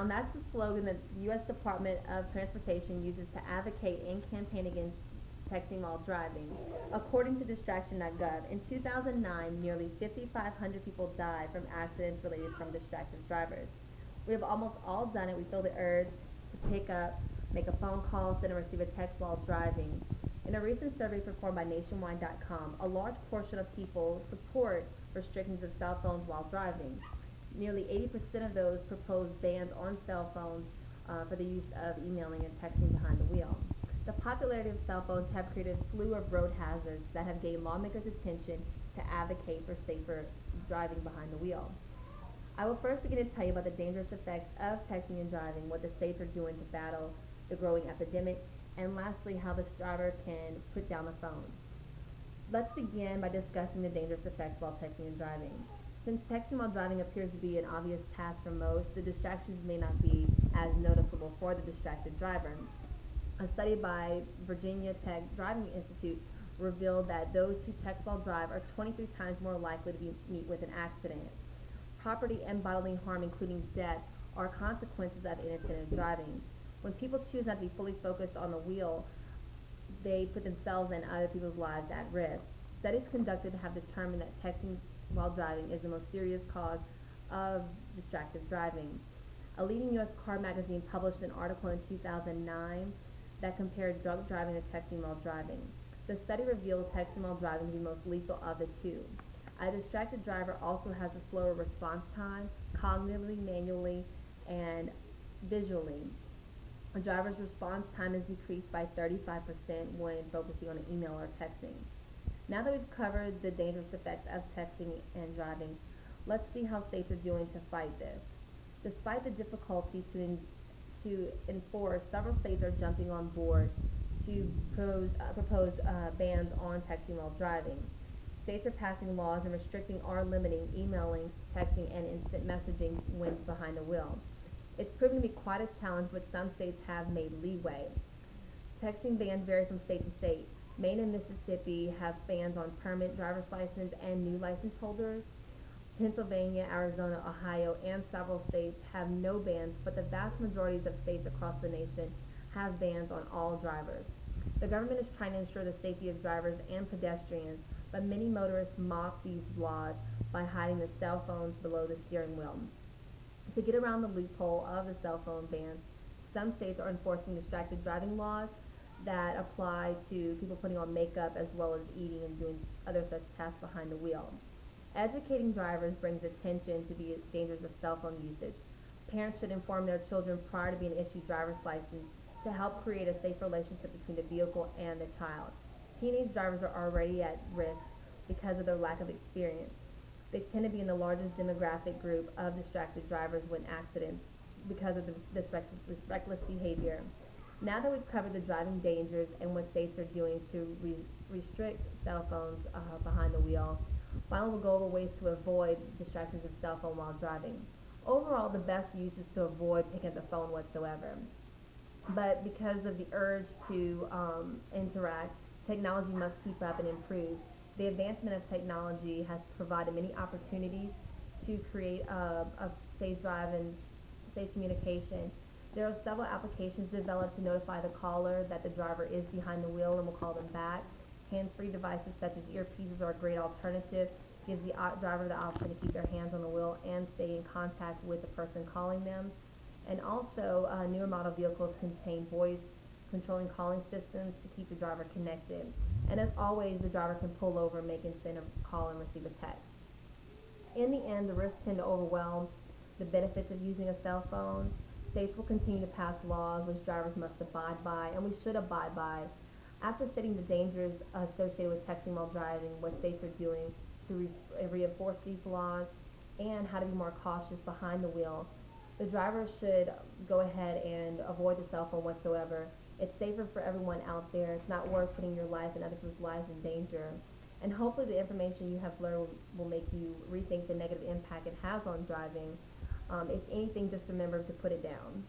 down, that's the slogan that the U.S. Department of Transportation uses to advocate and campaign against texting while driving. According to distraction.gov, in 2009, nearly 5,500 people died from accidents related from distracted drivers. We have almost all done it. We feel the urge to pick up, make a phone call, send or receive a text while driving. In a recent survey performed by Nationwide.com, a large portion of people support restrictions of cell phones while driving. Nearly 80% of those proposed bans on cell phones for the use of emailing and texting behind the wheel. The popularity of cell phones have created a slew of road hazards that have gained lawmakers' attention to advocate for safer driving behind the wheel. I will first begin to tell you about the dangerous effects of texting and driving, what the states are doing to battle the growing epidemic, and lastly, how the driver can put down the phone. Let's begin by discussing the dangerous effects while texting and driving. Since texting while driving appears to be an obvious task for most, the distractions may not be as noticeable for the distracted driver. A study by Virginia Tech Driving Institute revealed that those who text while drive are 23 times more likely to meet with an accident. Property and bodily harm, including death, are consequences of inattentive driving. When people choose not to be fully focused on the wheel, they put themselves and other people's lives at risk. Studies conducted have determined that texting while driving is the most serious cause of distracted driving. A leading U.S. car magazine published an article in 2009 that compared drunk driving to texting while driving. The study revealed texting while driving to be most lethal of the two. A distracted driver also has a slower response time, cognitively, manually, and visually. A driver's response time is decreased by 35% when focusing on an email or texting. Now that we've covered the dangerous effects of texting and driving, let's see how states are doing to fight this. Despite the difficulty to enforce, several states are jumping on board to propose bans on texting while driving. States are passing laws and restricting or limiting emailing, texting, and instant messaging when behind the wheel. It's proven to be quite a challenge, but some states have made leeway. Texting bans vary from state to state. Maine and Mississippi have bans on permanent driver's license and new license holders. Pennsylvania, Arizona, Ohio, and several states have no bans, but the vast majority of states across the nation have bans on all drivers. The government is trying to ensure the safety of drivers and pedestrians, but many motorists mock these laws by hiding the cell phones below the steering wheel. To get around the loophole of the cell phone bans, some states are enforcing distracted driving laws that apply to people putting on makeup as well as eating and doing other such tasks behind the wheel. Educating drivers brings attention to the dangers of cell phone usage. Parents should inform their children prior to being issued driver's license to help create a safe relationship between the vehicle and the child. Teenage drivers are already at risk because of their lack of experience. They tend to be in the largest demographic group of distracted drivers when accidents because of this reckless behavior. Now that we've covered the driving dangers and what states are doing to restrict cell phones behind the wheel, finally we'll go over ways to avoid distractions of cell phone while driving. Overall, the best use is to avoid picking up the phone whatsoever. But because of the urge to interact, technology must keep up and improve. The advancement of technology has provided many opportunities to create a safe drive and safe communication. There are several applications developed to notify the caller that the driver is behind the wheel and will call them back. Hands-free devices such as earpieces are a great alternative. Gives the driver the option to keep their hands on the wheel and stay in contact with the person calling them. And also, newer model vehicles contain voice controlling calling systems to keep the driver connected. And as always, the driver can pull over, make and send a call and receive a text. In the end, the risks tend to overwhelm the benefits of using a cell phone. States will continue to pass laws which drivers must abide by, and we should abide by. After studying the dangers associated with texting while driving, what states are doing to reinforce these laws, and how to be more cautious behind the wheel, the driver should go ahead and avoid the cell phone whatsoever. It's safer for everyone out there. It's not worth putting your life and other people's lives in danger. And hopefully the information you have learned will make you rethink the negative impact it has on driving. If anything, just remember to put it down.